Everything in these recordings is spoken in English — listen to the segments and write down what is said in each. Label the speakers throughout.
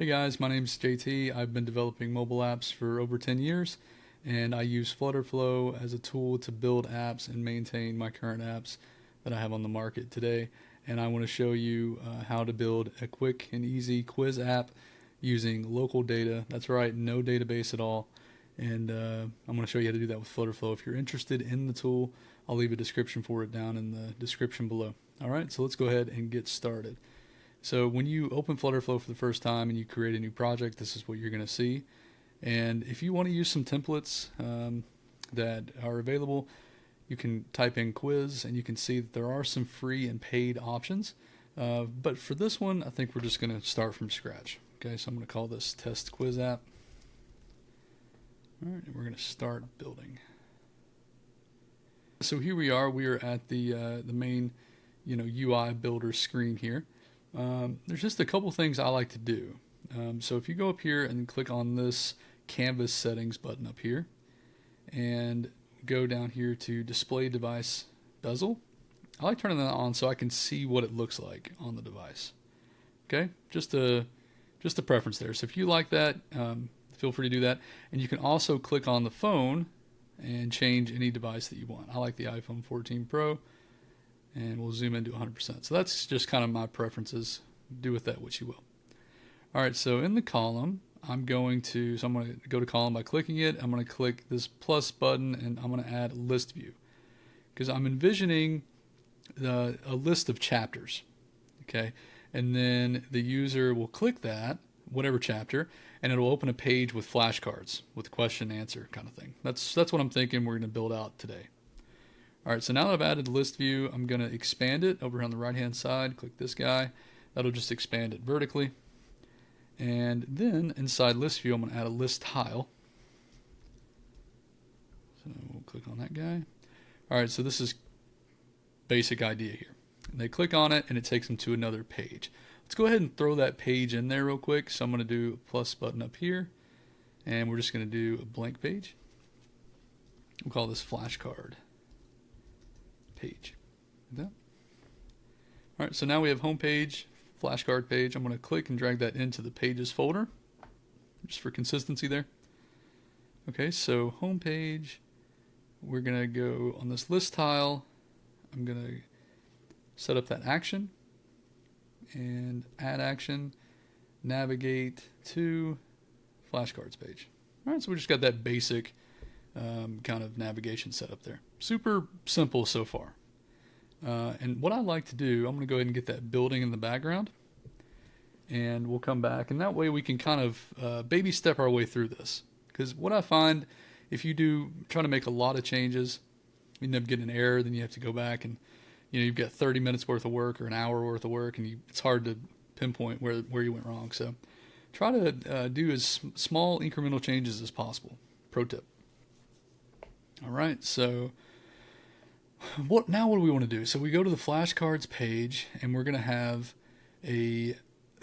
Speaker 1: Hey guys, my name's JT. I've been developing mobile apps for over 10 years, and I use FlutterFlow as a tool to build apps and maintain my current apps that I have on the market today. And I want to show you how to build a quick and easy quiz app using local data. That's right, no database at all. And I'm going to show you how to do that with FlutterFlow. If you're interested in the tool, I'll leave a description for it down in the description below. All right, so let's go ahead and get started. So when you open FlutterFlow for the first time and you create a new project, this is what you're going to see. And if you want to use some templates that are available, you can type in quiz and you can see that there are some free and paid options. But for this one, I think we're just going to start from scratch. Okay, so I'm going to call this test quiz app. All right, and we're going to start building. So here we are. We are at the main, UI builder screen here. There's just a couple things I like to do. So if you go up here and click on this canvas settings button up here and go down here to display device bezel, I like turning that on so I can see what it looks like on the device. Okay, just a preference there. So if you like that, feel free to do that. And you can also click on the phone and change any device that you want. I like the iPhone 14 Pro. And we'll zoom into 100%. So that's just kind of my preferences. Do with that what you will. All right, so in the column, I'm going to go to column by clicking it. I'm going to click this plus button, and I'm going to add list view because I'm envisioning a list of chapters. Okay, and then the user will click that, whatever chapter, and it'll open a page with flashcards with question answer kind of thing. That's what I'm thinking we're going to build out today. All right, so now that I've added the list view, I'm going to expand it over on the right-hand side. Click this guy. That'll just expand it vertically. And then inside list view, I'm going to add a list tile. So we'll click on that guy. All right, so this is basic idea here. And they click on it, and it takes them to another page. Let's go ahead and throw that page in there real quick. So I'm going to do a plus button up here, and we're just going to do a blank page. We'll call this flashcard page. Like that. All right, so now we have home page, flashcard page. I'm going to click and drag that into the pages folder just for consistency there. Okay, so home page, we're going to go on this list tile. I'm going to set up that action and add action, navigate to flashcards page. All right, so we just got that basic kind of navigation set up there. Super simple so far. And what I like to do, I'm going to go ahead and get that building in the background, and we'll come back, and that way we can kind of baby step our way through this. Because what I find, if you do try to make a lot of changes, you end up getting an error, then you have to go back and you've got 30 minutes worth of work or an hour worth of work, and it's hard to pinpoint where you went wrong. So try to do as small incremental changes as possible. Pro tip. All right, so what do we want to do? So we go to the flashcards page, and we're going to have a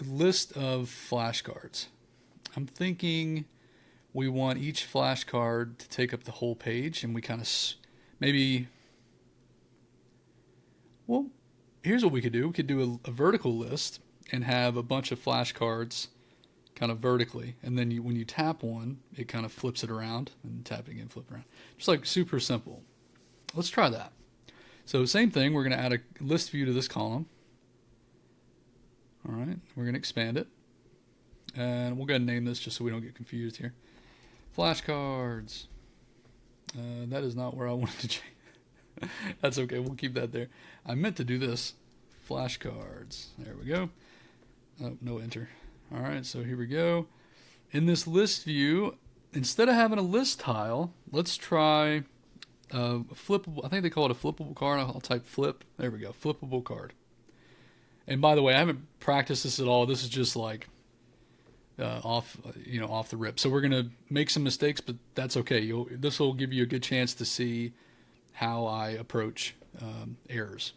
Speaker 1: list of flashcards. I'm thinking we want each flashcard to take up the whole page, and we kind of here's what we could do. We could do a vertical list and have a bunch of flashcards kind of vertically, and then when you tap one, it kind of flips it around, and tap it again, flip around. Just like super simple. Let's try that. So same thing, we're going to add a list view to this column. All right, we're going to expand it, and we'll go ahead and name this just so we don't get confused here. Flashcards. That is not where I wanted to change. That's okay, we'll keep that there. I meant to do this. Flashcards. There we go. Oh, no enter. All right, so here we go. In this list view, instead of having a list tile, let's try flippable. I think they call it a flippable card. I'll type flip. There we go, flippable card. And by the way, I haven't practiced this at all. This is just like off the rip. So we're gonna make some mistakes, but that's okay. This will give you a good chance to see how I approach errors.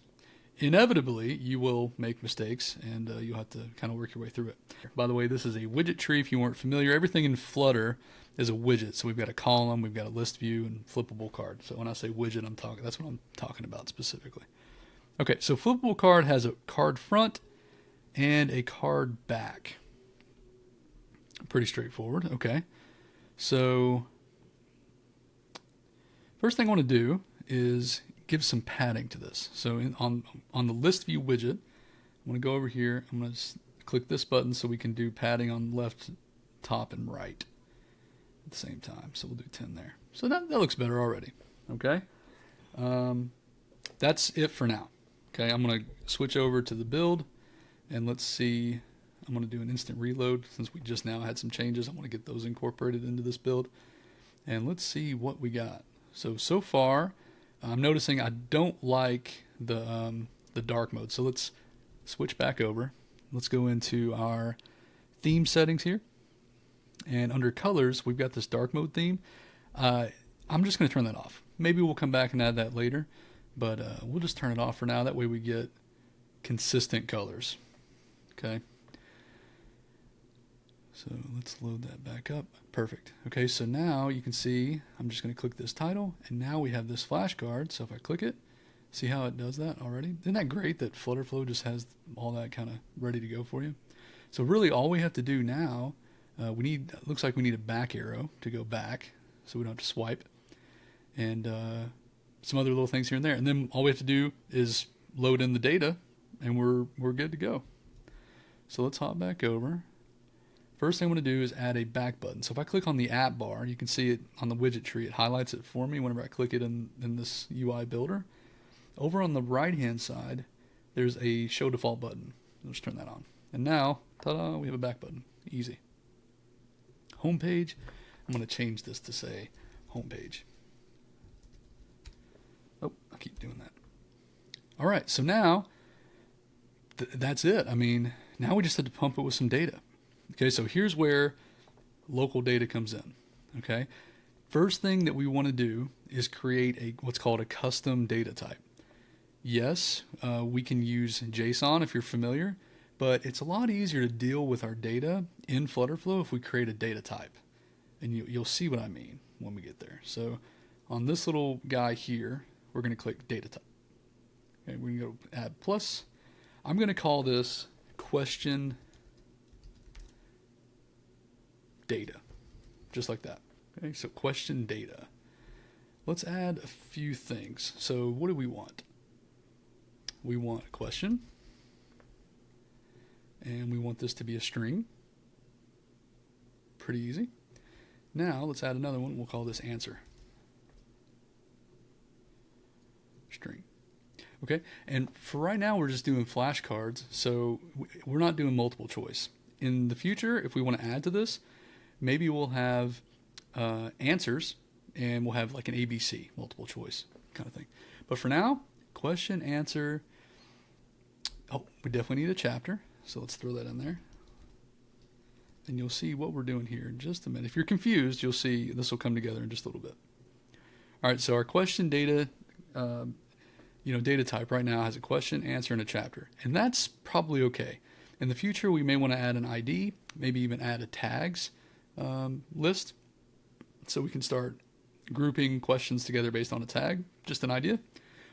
Speaker 1: Inevitably, you will make mistakes, and you'll have to kind of work your way through it. By the way, this is a widget tree. If you weren't familiar, everything in Flutter is a widget. So we've got a column, we've got a list view, and flippable card. So when I say widget, that's what I'm talking about specifically. Okay, so flippable card has a card front and a card back. Pretty straightforward. Okay. So first thing I want to do is give some padding to this. So on the list view widget, I'm going to go over here. I'm going to click this button so we can do padding on left, top, and right at the same time. So we'll do 10 there. So that looks better already. Okay. That's it for now. Okay. I'm going to switch over to the build, and let's see. I'm going to do an instant reload since we just now had some changes. I want to get those incorporated into this build. And let's see what we got. So far, I'm noticing I don't like the dark mode. So let's switch back over. Let's go into our theme settings here. And under colors, we've got this dark mode theme. I'm just going to turn that off. Maybe we'll come back and add that later. But we'll just turn it off for now. That way we get consistent colors. Okay. So let's load that back up. Perfect. Okay, so now you can see, I'm just going to click this title, and now we have this flashcard. So if I click it, see how it does that already? Isn't that great that FlutterFlow just has all that kind of ready to go for you? So really all we have to do now, looks like we need a back arrow to go back, so we don't have to swipe, and some other little things here and there. And then all we have to do is load in the data, and we're good to go. So let's hop back over. First thing I'm going to do is add a back button. So if I click on the app bar, you can see it on the widget tree. It highlights it for me whenever I click it in this UI builder. Over on the right-hand side, there's a show default button. Let's turn that on. And now, ta-da, we have a back button. Easy. Homepage. I'm going to change this to say homepage. Oh, I keep doing that. All right, so now that's it. I mean, now we just have to pump it with some data. Okay, so here's where local data comes in. Okay, first thing that we want to do is create what's called a custom data type. Yes, we can use JSON if you're familiar, but it's a lot easier to deal with our data in FlutterFlow if we create a data type. And you'll see what I mean when we get there. So on this little guy here, we're going to click data type. Okay, we're going to go add plus. I'm going to call this question data, just like that. Okay, so question data. Let's add a few things. So what do we want? We want a question, and we want this to be a string. Pretty easy. Now let's add another one. We'll call this answer. String. Okay, and for right now we're just doing flashcards, so we're not doing multiple choice. In the future, if we want to add to this, maybe we'll have answers, and we'll have like an ABC, multiple choice kind of thing. But for now, question, answer. Oh, we definitely need a chapter, so let's throw that in there. And you'll see what we're doing here in just a minute. If you're confused, you'll see this will come together in just a little bit. All right, so our question data, data type right now has a question, answer, and a chapter. And that's probably okay. In the future, we may want to add an ID, maybe even add a tags list, so we can start grouping questions together based on a tag. Just an idea.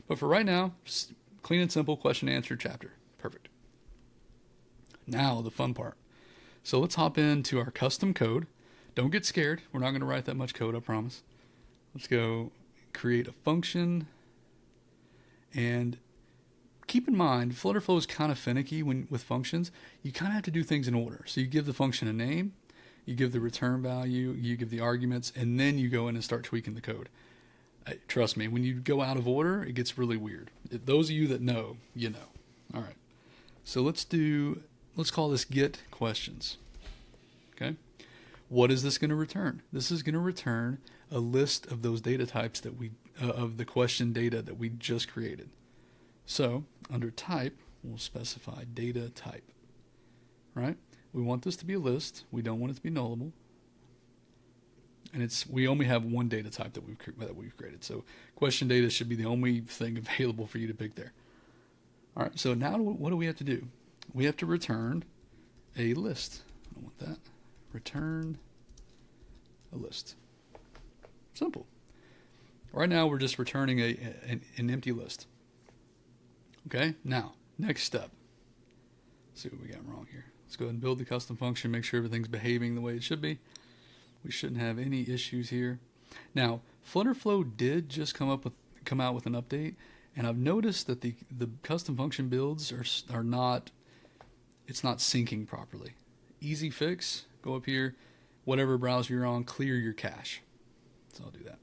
Speaker 1: But for right now, just clean and simple, question, answer, chapter. Perfect. Now the fun part. So let's hop into our custom code. Don't get scared. We're not going to write that much code, I promise. Let's go create a function. And keep in mind, FlutterFlow is kind of finicky with functions. You kind of have to do things in order. So you give the function a name, you give the return value, you give the arguments, and then you go in and start tweaking the code. Trust me, when you go out of order, it gets really weird. Those of you that know, you know. All right. So let's call this get questions. Okay. What is this going to return? This is going to return a list of those data types that of the question data that we just created. So under type, we'll specify data type, right? We want this to be a list. We don't want it to be nullable. And we only have one data type that we've created. So question data should be the only thing available for you to pick there. All right, so now what do we have to do? We have to return a list. I don't want that. Return a list. Simple. Right now we're just returning an empty list. Okay, now, next step. Let's see what we got wrong here. Let's go ahead and build the custom function, make sure everything's behaving the way it should be. We shouldn't have any issues here. Now, FlutterFlow did just come out with an update, and I've noticed that the custom function builds are not, it's not syncing properly. Easy fix, go up here, whatever browser you're on, clear your cache. So I'll do that.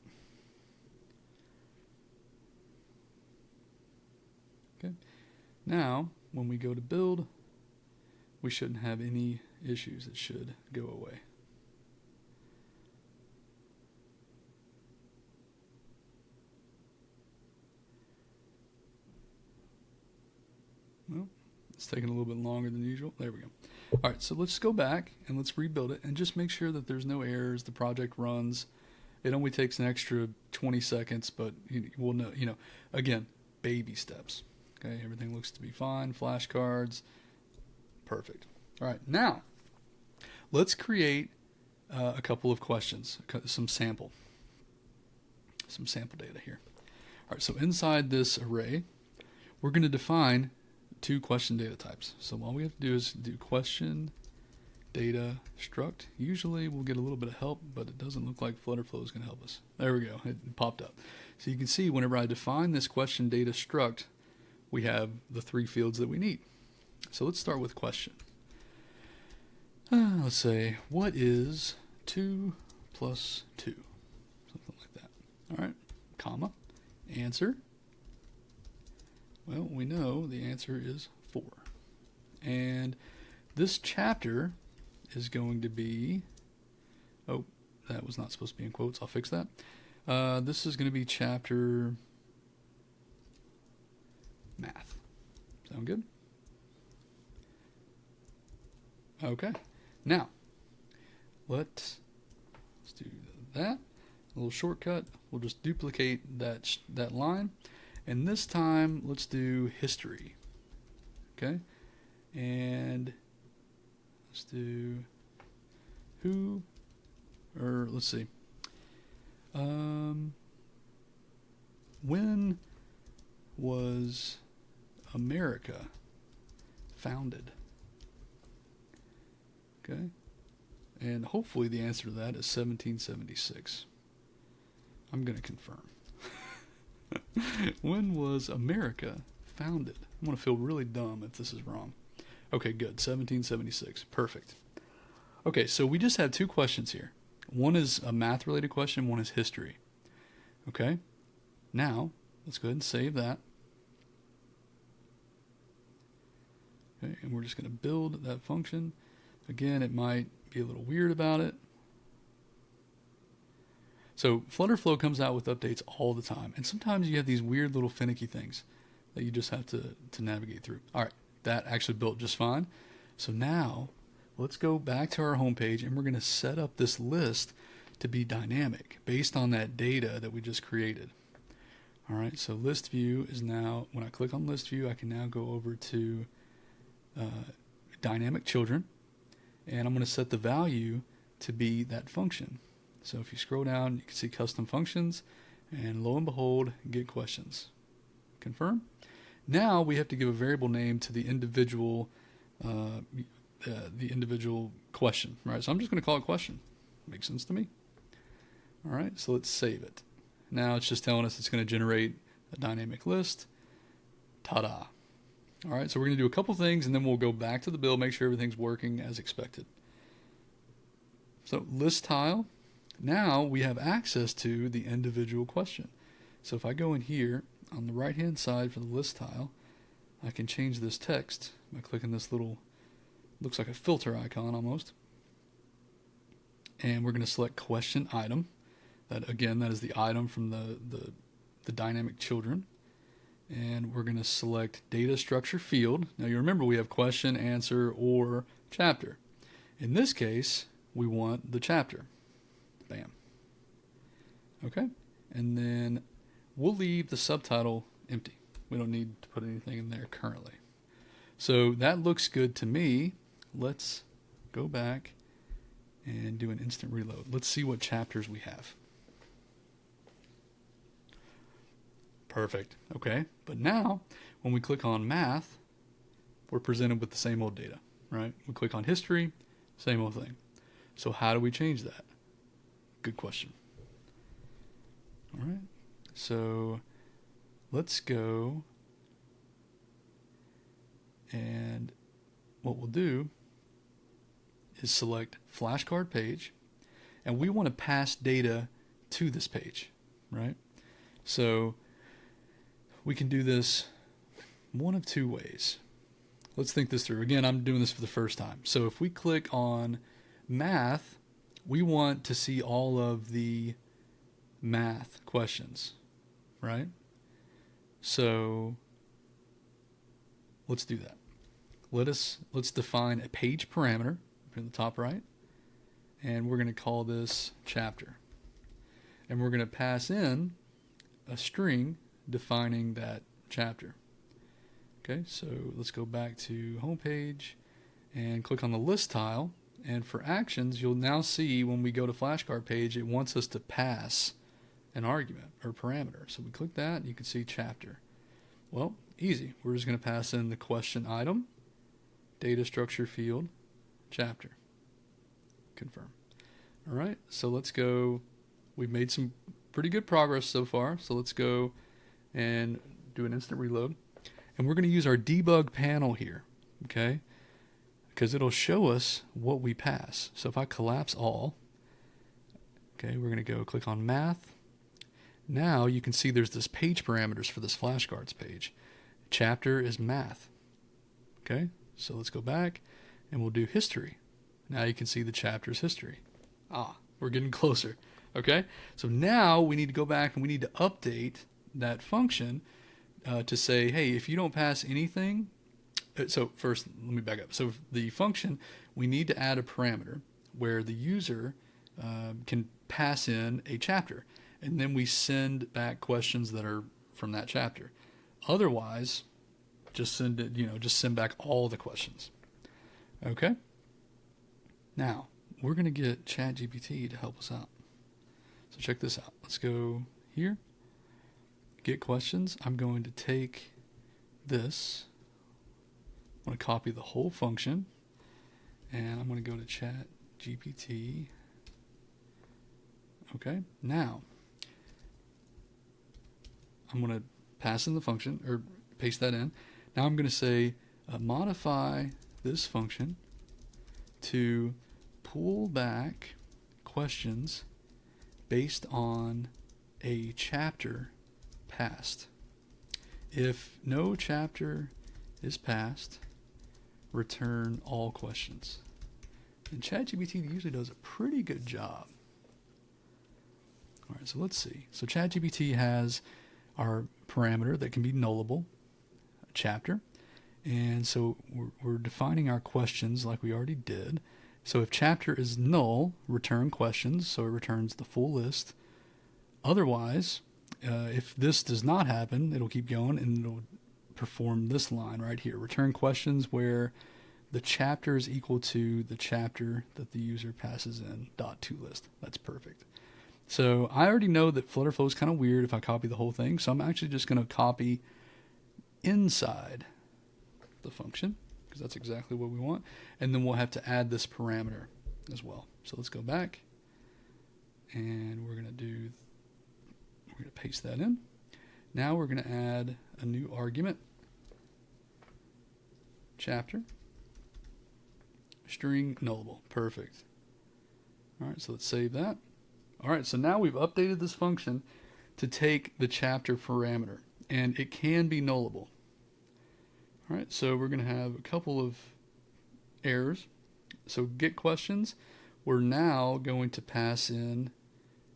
Speaker 1: Okay. Now, when we go to build, we shouldn't have any issues. It should go away. Well, it's taking a little bit longer than usual. There we go. All right, so let's go back and let's rebuild it and just make sure that there's no errors. The project runs. It only takes an extra 20 seconds, but we'll know, again, baby steps. Okay, everything looks to be fine. Flashcards, perfect. All right, now let's create a couple of questions, some sample data here. All right, so inside this array, we're going to define two question data types. So all we have to do is do question data struct. Usually we'll get a little bit of help, but it doesn't look like FlutterFlow is going to help us. There we go. It popped up. So you can see whenever I define this question data struct, we have the three fields that we need. So let's start with question. Let's say, what is 2 plus 2? Something like that. All right, comma, answer. Well, we know the answer is 4. And this chapter is going to be, oh, that was not supposed to be in quotes. I'll fix that. This is going to be chapter math. Sound good? Okay. Now, let's do that. A little shortcut. We'll just duplicate that line. And this time, let's do history. Okay? And let's do who, or let's see. When was America founded? Okay? And hopefully the answer to that is 1776. I'm going to confirm. When was America founded? I'm going to feel really dumb if this is wrong. Okay, good. 1776. Perfect. Okay, so we just have two questions here. One is a math-related question, one is history. Okay? Now, let's go ahead and save that. Okay, and we're just going to build that function. Again, it might be a little weird about it. So FlutterFlow comes out with updates all the time. And sometimes you have these weird little finicky things that you just have to navigate through. All right, that actually built just fine. So now let's go back to our homepage and we're going to set up this list to be dynamic based on that data that we just created. All right, so list view is now, when I click on list view, I can now go over to dynamic children. And I'm going to set the value to be that function. So if you scroll down, you can see custom functions, and lo and behold, get questions. Confirm. Now we have to give a variable name to the individual question. Right. So I'm just going to call it question. Makes sense to me. All right. So let's save it. Now it's just telling us it's going to generate a dynamic list. Ta-da. All right. So we're going to do a couple things, and then we'll go back to the build, make sure everything's working as expected. So list tile. Now we have access to the individual question. So if I go in here on the right hand side for the list tile, I can change this text by clicking this little, looks like a filter icon almost. And we're going to select question item. That again, that is the item from the dynamic children. And we're going to select data structure field. Now you remember we have question, answer, or chapter. In this case, we want the chapter. Bam. Okay. And then we'll leave the subtitle empty. We don't need to put anything in there currently. So that looks good to me. Let's go back and do an instant reload. Let's see what chapters we have. Perfect. Okay. But now when we click on math, we're presented with the same old data, right? We click on history, same old thing. So how do we change that? Good question. All right. So let's go, and what we'll do is select flashcard page, and we want to pass data to this page, right? So we can do this one of two ways. Let's think this through. Again, I'm doing this for the first time. So if we click on math, we want to see all of the math questions, right? So let's do that. Let's define a page parameter in the top right, and we're going to call this chapter. And we're going to pass in a string defining that chapter. Okay, so let's go back to homepage and click on the list tile. And for actions, you'll now see when we go to flashcard page, it wants us to pass an argument or parameter. So we click that, and you can see chapter. Well, easy. We're just going to pass in the question item, data structure field, chapter. Confirm. All right, so let's go. We've made some pretty good progress so far. So let's go and do an instant reload. And we're going to use our debug panel here, okay? Because it'll show us what we pass. So if I collapse all, okay, we're going to go click on math. Now you can see there's this page parameters for this flashcards page. Chapter is math. Okay, so let's go back and we'll do history. Now you can see the chapter's history. We're getting closer. Okay, so now we need to go back and we need to update that function to say, hey, if you don't pass anything, so first let me back up. So the function, we need to add a parameter where the user can pass in a chapter, and then we send back questions that are from that chapter. Otherwise, just send it, just send back all the questions. Okay. Now we're going to get ChatGPT to help us out. So check this out. Let's go here. Get questions. I'm going to take this. I'm going to copy the whole function, and I'm going to go to ChatGPT. Okay. Now I'm going to pass in the function or paste that in. Now I'm going to say modify this function to pull back questions based on a chapter passed. If no chapter is passed, return all questions. And ChatGPT usually does a pretty good job. All right, so let's see. So ChatGPT has our parameter that can be nullable, a chapter. And so we're defining our questions like we already did. So if chapter is null, return questions, so it returns the full list. Otherwise, if this does not happen, it'll keep going and it'll perform this line right here. Return questions where the chapter is equal to the chapter that the user passes in .toList. That's perfect. So I already know that FlutterFlow is kind of weird if I copy the whole thing, so I'm actually just going to copy inside the function, because that's exactly what we want. And then we'll have to add this parameter as well. So let's go back, and we're going to paste that in. Now we're going to add a new argument, chapter, string nullable. Perfect. All right, so let's save that. All right, so now we've updated this function to take the chapter parameter, and it can be nullable. All right, so we're going to have a couple of errors. So get questions, we're now going to pass in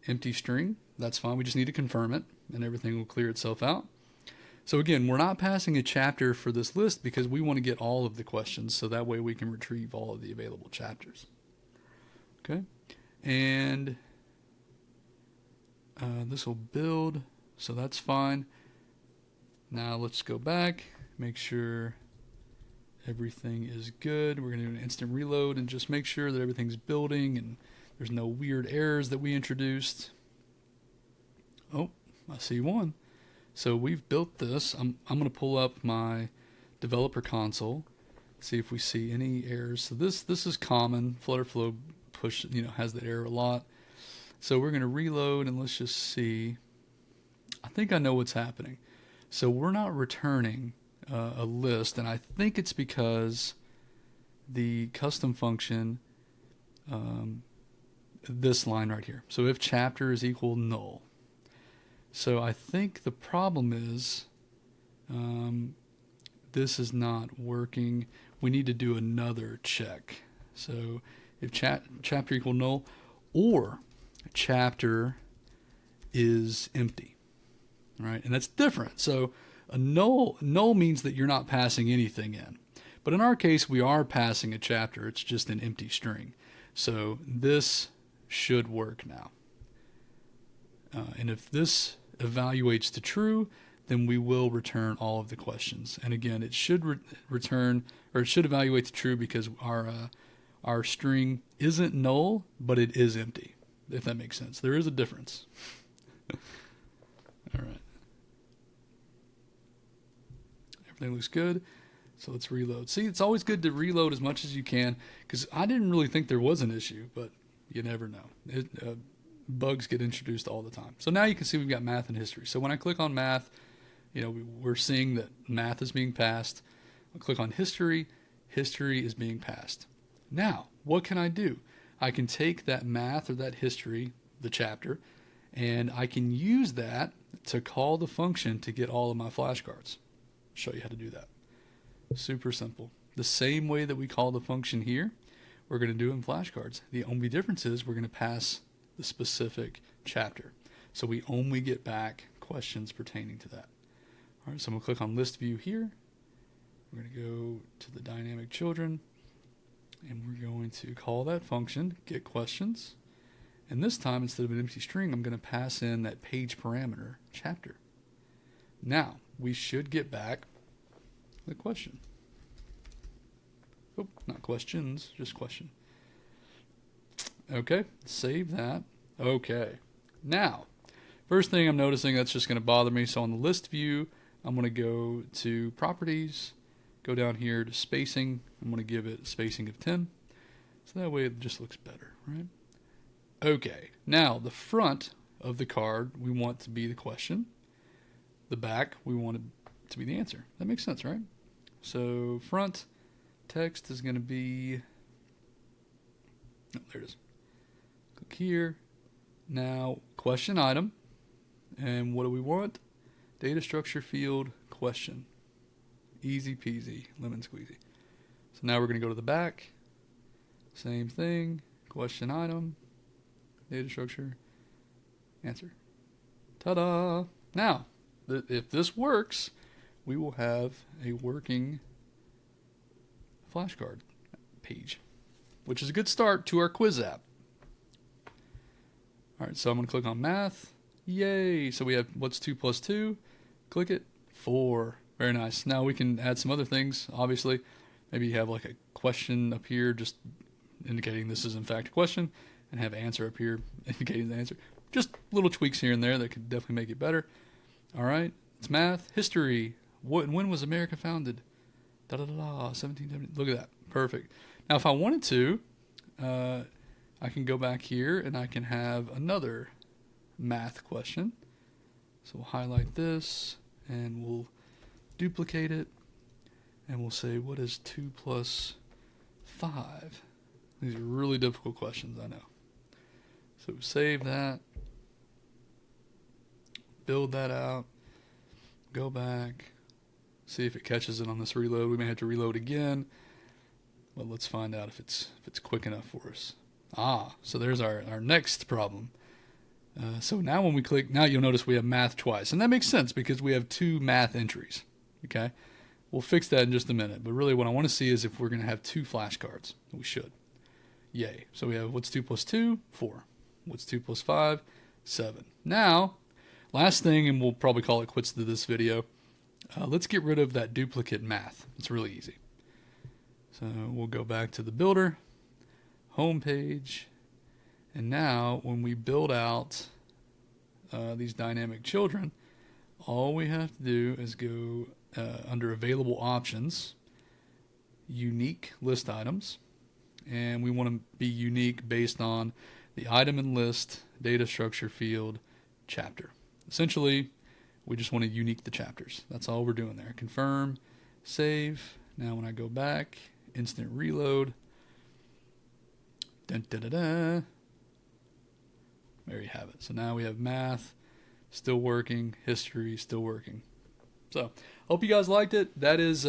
Speaker 1: empty string. That's fine. We just need to confirm it, and everything will clear itself out. So again, we're not passing a chapter for this list because we want to get all of the questions, so that way we can retrieve all of the available chapters. Okay, and this will build, so that's fine. Now let's go back, make sure everything is good. We're going to do an instant reload and just make sure that everything's building and there's no weird errors that we introduced. Oh, I see one. So we've built this. I'm going to pull up my developer console See if we see any errors. So this is common. FlutterFlow has that error a lot. So we're going to reload and let's just see. I think I know what's happening. So we're not returning a list, and I think it's because the custom function, this line right here. So if chapter is equal null. So I think the problem is this is not working. We need to do another check. So if chapter equal null or chapter is empty, right? And that's different. So a null means that you're not passing anything in. But in our case, we are passing a chapter. It's just an empty string. So this should work now. And if this evaluates to true, then we will return all of the questions. And again, it should return, or it should evaluate to true because our string isn't null, but it is empty, if that makes sense. There is a difference. All right. Everything looks good. So let's reload. See, it's always good to reload as much as you can because I didn't really think there was an issue, but you never know. Bugs get introduced all the time. So now you can see we've got math and history. So when I click on math, we're seeing that math is being passed. I'll click on history. History is being passed. Now, what can I do? I can take that math or that history, the chapter, and I can use that to call the function to get all of my flashcards. I'll show you how to do that. Super simple. The same way that we call the function here, we're going to do in flashcards. The only difference is we're going to pass the specific chapter. So we only get back questions pertaining to that. All right, so I'm going to click on list view here. We're going to go to the dynamic children, and we're going to call that function, get questions. And this time, instead of an empty string, I'm going to pass in that page parameter chapter. Now, we should get back the question. Oh, not questions, just question. Okay, save that. Okay. Now, first thing I'm noticing that's just going to bother me. So on the list view, I'm going to go to properties, go down here to spacing. I'm going to give it spacing of 10. So that way it just looks better, right? Okay. Now, the front of the card, we want to be the question. The back, we want it to be the answer. That makes sense, right? So front text is going to be, oh, there it is. Click here. Now, question item. And what do we want? Data structure field question. Easy peasy, lemon squeezy. So now we're going to go to the back. Same thing. Question item. Data structure. Answer. Ta-da! Now, if this works, we will have a working flashcard page, which is a good start to our quiz app. All right, so I'm going to click on math. Yay! So we have what's 2 plus 2? Click it. 4. Very nice. Now we can add some other things, obviously. Maybe you have like a question up here just indicating this is in fact a question, and have answer up here indicating the answer. Just little tweaks here and there that could definitely make it better. All right, it's math. History. When was America founded? 1770. Look at that. Perfect. Now, if I wanted to, I can go back here and I can have another math question. So we'll highlight this and we'll duplicate it and we'll say, what is 2 plus 5? These are really difficult questions, I know. So save that, build that out, go back, see if it catches it on this reload. We may have to reload again, but let's find out if it's quick enough for us. So there's our next problem. So now when we click, now you'll notice we have math twice. And that makes sense because we have 2 math entries. Okay? We'll fix that in just a minute. But really what I want to see is if we're going to have 2 flashcards. We should. Yay. So we have what's 2 plus 2? 4. What's 2 plus 5? 7. Now, last thing, and we'll probably call it quits to this video. Let's get rid of that duplicate math. It's really easy. So we'll go back to the builder, home page, and now when we build out these dynamic children, all we have to do is go under available options, unique list items, and we want to be unique based on the item and list, data structure field, chapter. Essentially, we just want to unique the chapters. That's all we're doing there. Confirm, save. Now when I go back, instant reload. Dun, da, da, da. There you have it. So now we have math still working, history still working. So hope you guys liked it. That is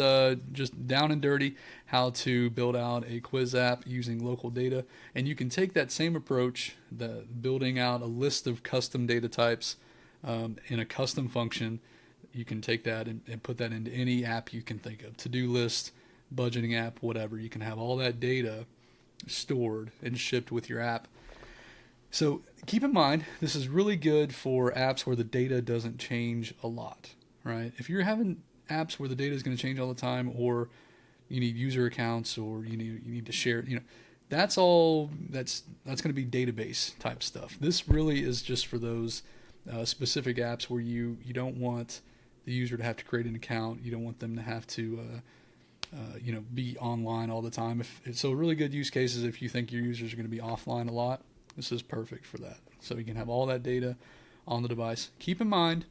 Speaker 1: just down and dirty how to build out a quiz app using local data. And you can take that same approach, the building out a list of custom data types in a custom function. You can take that and put that into any app you can think of. To-do list, budgeting app, whatever. You can have all that data stored and shipped with your app. So keep in mind, this is really good for apps where the data doesn't change a lot, right? If you're having apps where the data is going to change all the time, or you need user accounts, or you need to share, that's going to be database type stuff. This really is just for those specific apps where you don't want the user to have to create an account. You don't want them to have to be online all the time. So really good use cases if you think your users are going to be offline a lot. This is perfect for that. So you can have all that data on the device. Keep in mind,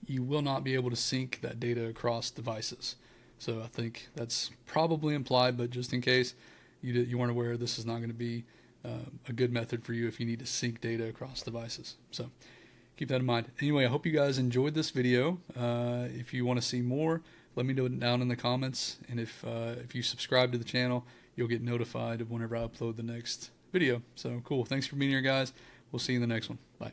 Speaker 1: you will not be able to sync that data across devices. So I think that's probably implied, but just in case you weren't aware, this is not going to be a good method for you if you need to sync data across devices. So keep that in mind. Anyway, I hope you guys enjoyed this video. If you want to see more, let me know down in the comments. And if you subscribe to the channel, you'll get notified of whenever I upload the next video. So cool. Thanks for being here, guys. We'll see you in the next one. Bye.